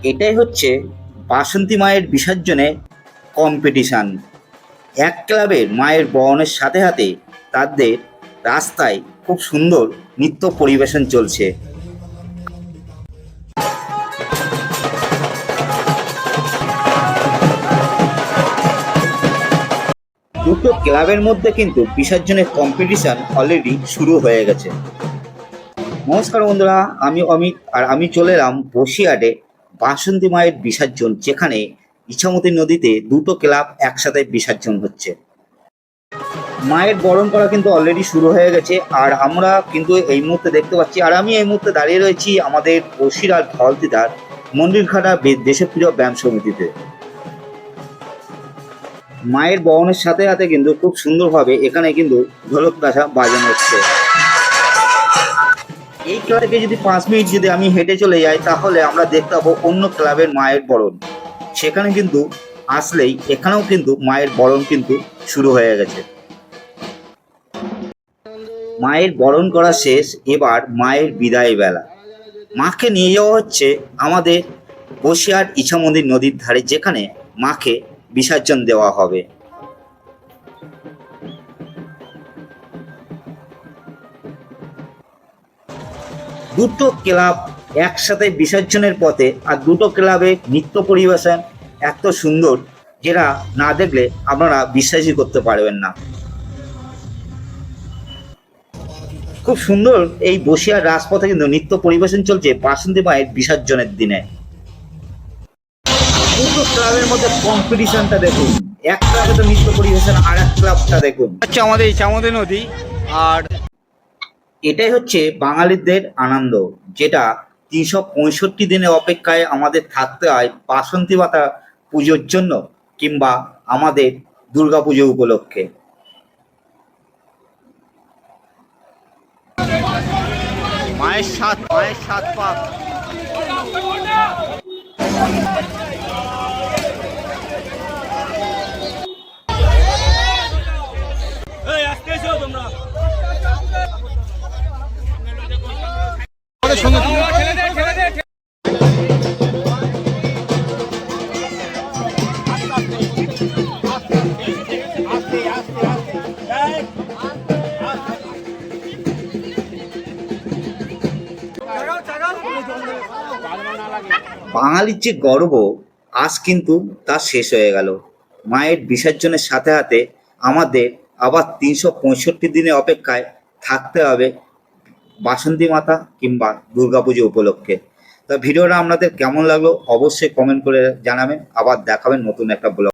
এটাই হচ্ছে বাসন্তী মায়ের বিসর্জনের কম্পিটিশান। এক ক্লাবের মায়ের বরণের সাথে সাথে তাদের রাস্তায় খুব সুন্দর নৃত্য পরিবেশন চলছে। দুটো ক্লাবের মধ্যে কিন্তু বিসর্জনের কম্পিটিশান অলরেডি শুরু হয়ে গেছে। নমস্কার বন্ধুরা, আমি অমিত আর আমি চলে এলাম বসিরহাটে বাসন্তী মায়ের বিসর্জন, যেখানে ইছামতি নদীতে দুটো ক্লাব একসাথে বিসর্জন হচ্ছে। মায়ের বরণ করা কিন্তু অলরেডি শুরু হয়ে গেছে আর আমরা কিন্তু এই মুহূর্তে দেখতে পাচ্ছি, আর আমি এই মুহূর্তে দাঁড়িয়ে রয়েছি আমাদের বসিরহাট ধলতিদার মন্দিরঘাটা দেশপ্রিয় ব্যায়াম সমিতিতে। মায়ের বরণের সাথে সাথে কিন্তু খুব সুন্দরভাবে এখানে কিন্তু ঢোলক কাঁসা বাজানো হচ্ছে। এই ক্লাব থেকে যদি 5 মিনিট যদি আমি হেঁটে চলে যাই, তাহলে আমরা দেখতে পাবো অন্য ক্লাবের মায়ের বরণ। সেখানে কিন্তু আসলেই এখানেও কিন্তু মায়ের বরণ কিন্তু শুরু হয়ে গেছে। মায়ের বরণ করা শেষ, এবার মায়ের বিদায় বেলা। মাকে নিয়ে যাওয়া হচ্ছে আমাদের বসিরহাট ইছামতি নদীর ধারে, যেখানে মাকে বিসর্জন দেওয়া হবে। দুটো ক্লাব একসাথে বিসর্জনের পথে, আর দুটো ক্লাবে নৃত্য পরিবেশন এত সুন্দর, যেটা না দেখলে আপনারা বিশ্বাসই করতে পারবেন না। খুব সুন্দর এই বসিরহাট রাজপথে কিন্তু নৃত্য পরিবেশন চলছে বাসন্তী মায়ের বিসর্জনের দিনে। দুটো ক্লাবের মধ্যে কম্পিটিশনটা দেখুন, এক ক্লাবে তো নৃত্য পরিবেশন, আর এক ক্লাবটা দেখুন হচ্ছে আমাদের ইছামতি নদী। আর এটাই হচ্ছে বাঙালিদের আনন্দ, যেটা 365 দিনের অপেক্ষায় আমাদের থাকতে হয় বাসন্তী মাতা পুজোর জন্য, কিংবা আমাদের দুর্গা পুজো উপলক্ষে। মায়ের সাত পাক। আমাদের সঙ্গে বাঙালির যে গর্ব, আজ কিন্তু তা শেষ হয়ে গেল। মায়ের বিসর্জনের সাথে সাথে আমাদের আবার 365 দিনের অপেক্ষায় থাকতে হবে বাসন্তী মাতা কিংবা দুর্গাপুজো উপলক্ষে। তা ভিডিওটা আপনাদের কেমন লাগলো অবশ্যই কমেন্ট করে জানাবেন। আবার দেখাবেন নতুন একটা ব্লগ।